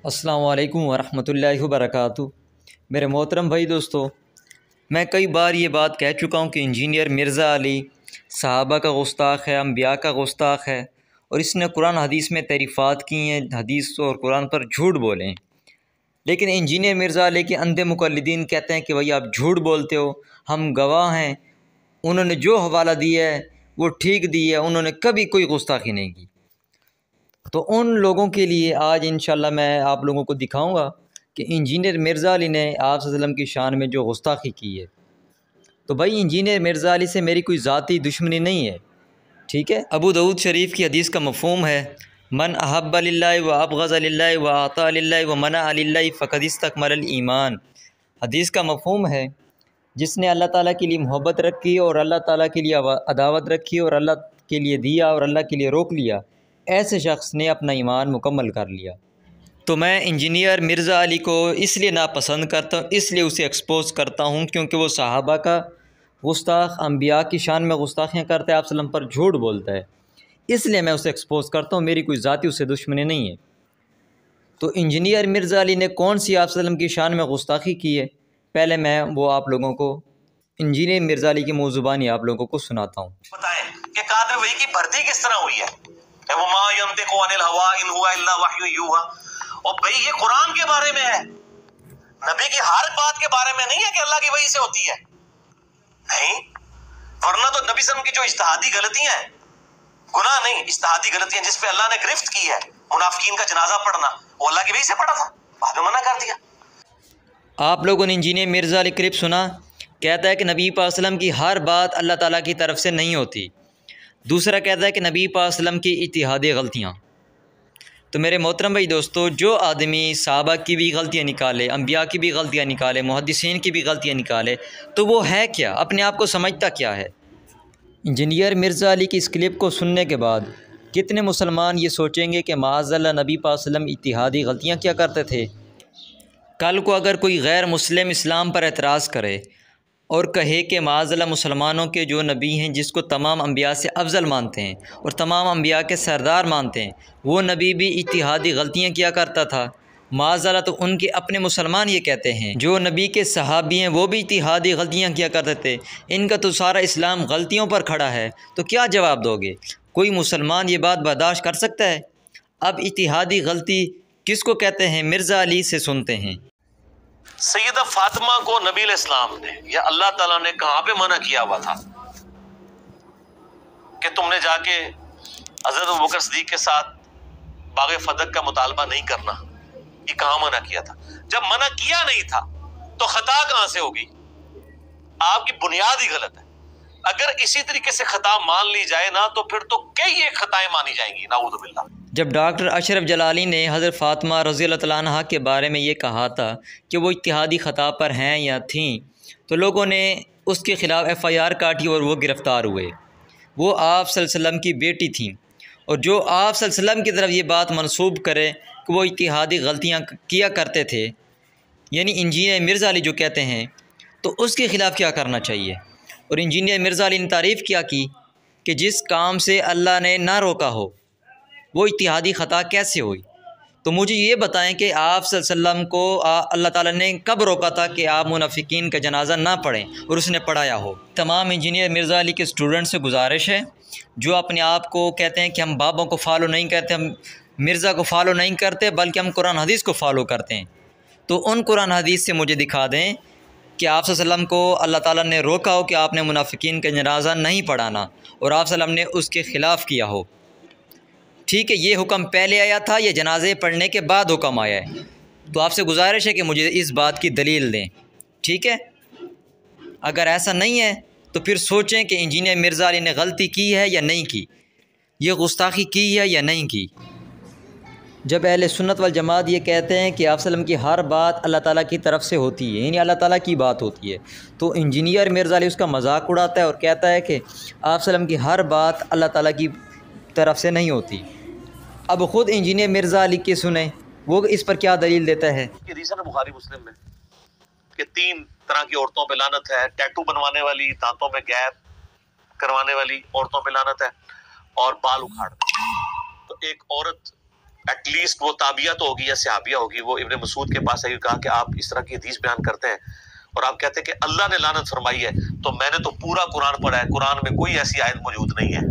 अस्सलामु अलैकुम वरहमतुल्लाहि वबरकातुहू। मेरे मोहतरम भाई दोस्तों, मैं कई बार ये बात कह चुका हूँ कि इंजीनियर मिर्ज़ा अली सहाबा का गुस्ताख़ है, अम्बिया का गुस्ताख़ है और इसने कुरान हदीस में तहरीफ़ात की हैं, हदीस और कुरान पर झूठ बोले हैं। लेकिन इंजीनियर मिर्ज़ा अली के अंधे मुक़ल्लिदीन कहते हैं कि भाई आप झूठ बोलते हो, हम गवाह हैं, उन्होंने जो हवाला दिया है वो ठीक दिया है, उन्होंने कभी कोई गुस्ताखी नहीं की। तो उन लोगों के लिए आज इंशाल्लाह मैं आप लोगों को दिखाऊंगा कि इंजीनियर मिर्ज़ा अली ने आप सल्लल्लाहु अलैहि वसल्लम की शान में जो गुस्ताखी की है। तो भाई इंजीनियर मिर्ज़ा अली से मेरी कोई ज़ाती दुश्मनी नहीं है, ठीक है। अबू दाऊद शरीफ की हदीस का मफ़हूम है, मन अहब्ब लिल्लाहि व अबग़ज़ लिल्लाहि व अता लिल्लाहि व मना लिल्लाहि फ़क़द इस्तकमल ईमान। हदीस का मफ़हूम है, जिसने अल्लाह ताला के लिए मोहब्बत रखी और अल्लाह ताला के लिए अदावत रखी और अल्लाह के लिए दिया और अल्लाह के लिए रोक लिया, ऐसे शख्स ने अपना ईमान मुकम्मल कर लिया। तो मैं इंजीनियर मिर्ज़ा अली को इसलिए नापसंद करता हूँ, इसलिए उसे एक्सपोज़ करता हूँ क्योंकि वो सहाबा का गुस्ताख, अम्बिया की शान में गुस्ताखियाँ करता है, आप सल्लम पर झूठ बोलता है, इसलिए मैं उसे एक्सपोज़ करता हूँ। मेरी कोई ज़ाती उससे दुश्मनी नहीं है। तो इंजीनियर मिर्ज़ा अली ने कौन सी आप सल्लम की शान में गुस्ताखी की है, पहले मैं वो आप लोगों को इंजीनियर मिर्ज़ा अली की मौज़ुबानी आप लोगों को सुनाता हूँ। बताएं कि कादिर वही की भर्ती किस तरह हुई है। वो मा यंतिकु अनिल हवा इन हुवा इल्ला वह्यु यूहा। और भाई ये कुरान के बारे में है, नबी की हर बात के बारे में नहीं है कि अल्लाह की वही से होती है, नहीं। वरना तो नबी सल्लल्लाहु अलैहि वसल्लम की जो इज्तिहादी गलतियां हैं, गुनाह नहीं, इज्तिहादी गलतियां जिस पे अल्लाह ने गिरफ्त की है, मुनाफिकीन का जनाजा पढ़ना, वो अल्लाह की वही से पढ़ा था, बाद में मना कर दिया। आप लोगों ने इंजीनियर मिर्ज़ा अली क्लिप सुना, कहता है कि नबी पाक सल्लम की हर बात अल्लाह ताला की तरफ से नहीं होती। दूसरा कहता है कि नबी पाक सल्लम की इत्तिहादी गलतियाँ। तो मेरे मोहतरम भाई दोस्तों, जो आदमी सहाबा की भी गलतियाँ निकाले, अम्बिया की भी गलतियाँ निकाले, मुहद्दिसीन की भी गलतियाँ निकाले, तो वो है क्या, अपने आप को समझता क्या है। इंजीनियर मिर्ज़ा अली की इस क्लिप को सुनने के बाद कितने मुसलमान ये सोचेंगे कि माअज़ल्लाह नबी पाक सल्लम इत्तिहादी गलतियाँ क्या करते थे। कल को अगर कोई गैर मुस्लिम इस्लाम पर एतराज़ करे और कहे कि माअज़ल्लाह मुसलमानों के जो नबी हैं, जिसको तमाम अम्बिया से अफजल मानते हैं और तमाम अम्बिया के सरदार मानते हैं, वो नबी भी इत्तिहादी गलतियाँ किया करता था। माअज़ल्लाह तो उनके अपने मुसलमान ये कहते हैं जो नबी के सहाबी हैं वो भी इत्तिहादी गलतियाँ किया करते थे। इनका तो सारा इस्लाम गलतियों पर खड़ा है, तो क्या जवाब दोगे। कोई मुसलमान ये बात बर्दाश्त कर सकता है। अब इत्तिहादी गलती किसको कहते हैं, मिर्ज़ा अली से सुनते हैं। सैयदा फातिमा को नबी इस्लाम ने या अल्लाह ताला ने कहाँ पे मना किया हुआ था कि तुमने जाके हज़रत अबू बकर सिद्दीक़ के साथ बाग़े फदक का मुतालबा नहीं करना, ये कहाँ मना किया था। जब मना किया नहीं था तो खता कहाँ से होगी। आपकी बुनियाद ही गलत है। अगर इसी तरीके से खता मान ली जाए ना, तो फिर तो कई एक खताएं मानी जाएंगी, नाऊज़ु बिल्लाह। जब डॉक्टर अशरफ जलाली ने हज़रत फ़ातिमा रज़ियल्लाहु तआला अन्हा के बारे में ये कहा था कि वो इत्तिहादी ख़ता पर हैं या थीं, तो लोगों ने उसके ख़िलाफ़ FIR काटी और वो गिरफ़्तार हुए। वो आप सल्लल्लाहु अलैहि वसल्लम की बेटी थीं, और जो आप सल्लल्लाहु अलैहि वसल्लम की तरफ ये बात मनसूब करे कि वो इत्तिहादी गलतियाँ किया करते थे, यानी इंजीनियर मिर्ज़ा अली जो कहते हैं, तो उसके ख़िलाफ़ क्या करना चाहिए। और इंजीनियर मिर्ज़ा अली ने तारीफ़ किया कि जिस काम से अल्लाह ने ना रोका हो वो इत्तिहादी ख़ता कैसे हुई। तो मुझे ये बताएं कि आप सल्लल्लाहु अलैहि वसल्लम को अल्लाह ताला ने कब रोका था कि आप मुनाफिकीन का जनाजा ना पढ़ें और उसने पढ़ाया हो। तमाम इंजीनियर मिर्ज़ा अली के स्टूडेंट से गुजारिश है जो अपने आप को कहते हैं कि हम बाबों को फॉलो नहीं करते, हम मिर्ज़ा को फॉलो नहीं करते, बल्कि हम कुरान हदीस को फ़ॉलो करते हैं, तो उन कुरान हदीस से मुझे दिखा दें कि आप सल्लल्लाहु अलैहि वसल्लम को अल्लाह ताला ने रोका हो कि आपने मुनाफिकीन का जनाजा नहीं पढ़ाना और आप सल्लल्लाहु अलैहि वसल्लम ने उसके ख़िलाफ़ किया हो। ठीक है, ये हुक्म पहले आया था, ये जनाजे पढ़ने के बाद हुक्म आया है। तो आपसे गुजारिश है कि मुझे इस बात की दलील दें, ठीक है। अगर ऐसा नहीं है तो फिर सोचें कि इंजीनियर मिर्ज़ा अली ने गलती की है या नहीं की, ये गुस्ताखी की है या नहीं की। जब अहले सुन्नत वल जमात ये कहते हैं कि आप सल्लम की हर बात अल्लाह ताला की तरफ से होती है, यानी अल्लाह ताला की बात होती है, तो इंजीनियर मिर्ज़ा अली उसका मजाक उड़ाता है और कहता है कि आप सल्लम की हर बात अल्लाह ताला की तरफ से नहीं होती। अब ख़ुद इंजीनियर मिर्ज़ा अली के सुने वो इस पर क्या दलील देता है। बुखारी मुस्लिम में कि 3 तरह की औरतों पे लानत है, टैटू बनवाने वाली, दांतों में गैप करवाने वाली औरतों पे लानत है और बाल उखाड़। तो एक औरत एटलीस्ट वो ताबिया तो होगी या सहाबिया होगी, वो इब्ने मसूद के पास आई, कहा कि आप इस तरह की हदीस बयान करते हैं और आप कहते हैं कि अल्लाह ने लानत फरमाई है, तो मैंने तो पूरा कुरान पढ़ा है, कुरान में कोई ऐसी आयत मौजूद नहीं है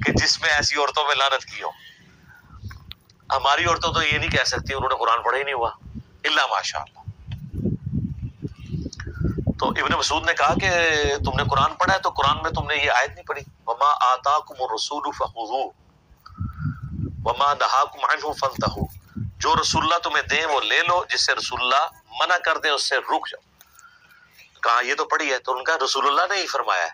कि जिसमें ऐसी औरतों में लानत की हो। हमारी औरतों तो ये नहीं कह सकती उन्होंने कुरान पढ़ा ही नहीं हुआ, इल्ला माशाअल्लाह। तो इब्ने मसूद ने कहा कि तुमने कुरान पढ़ा है तो कुरान में तुमने ये आयत नहीं पढ़ी, वमा आताकुमुर रसूलु फखुज़ू वमा नहाकुम अन्हु फंतहू, जो रसूलुल्लाह तुम्हें दें वो ले लो, जिससे रसूलुल्लाह मना कर दे उससे रुक जाओ। कहा ये तो पढ़ी है, तो उनका रसूलुल्लाह ने ही फरमाया है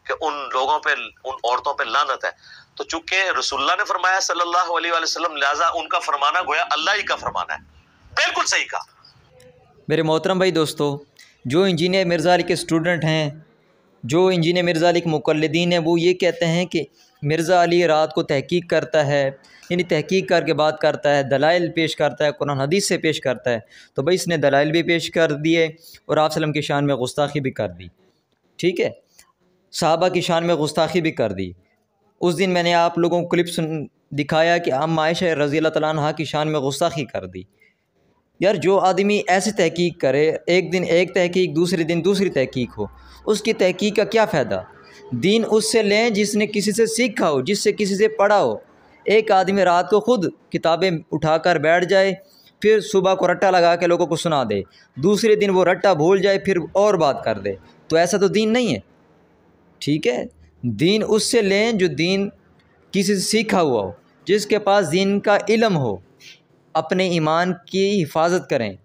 कि उन लोगों पे, उन औरतों पे लानत है। तो चूंकि रसूलुल्लाह ने फरमाया सल्लल्लाहु अलैहि वसल्लम, लिहाजा उनका फरमाना गोया अल्लाह ही का फरमाना है। बिल्कुल सही कहा। मेरे मोहतरम भाई दोस्तों, जो इंजीनियर मिर्ज़ा अली के स्टूडेंट हैं, जो इंजीनियर मिर्ज़ा अली के मुक़ल्लिदीन हैं, वो ये कहते हैं कि मिर्ज़ा अली रात को तहकीक करता है, यानी तहकीक करके बात करता है, दलाइल पेश करता है, कुरान हदीस से पेश करता है। तो भाई इसने दलाइल भी पेश कर दिए और आप सल्लम की शान में गुस्ताखी भी कर दी, ठीक है, सहाबा की शान में गुस्ताखी भी कर दी। उस दिन मैंने आप लोगों को क्लिप दिखाया कि अम्मा आयशा रज़ी अल्लाह तआला अन्हा की शान में गुस्ताखी कर दी। यार जो आदमी ऐसे तहकीक करे, एक दिन एक तहकीक, दूसरे दिन दूसरी तहकीक हो, उसकी तहकीक का क्या फ़ायदा। दीन उससे लें जिसने किसी से सीखा हो, जिससे किसी से पढ़ा हो। एक आदमी रात को ख़ुद किताबें उठाकर बैठ जाए, फिर सुबह को रट्टा लगा के लोगों को सुना दे, दूसरे दिन वो रट्टा भूल जाए, फिर और बात कर दे, तो ऐसा तो दीन नहीं है, ठीक है। दीन उससे लें जो दीन किसी से सीखा हुआ हो, जिसके पास दीन का इल्म हो। अपने ईमान की हिफाजत करें,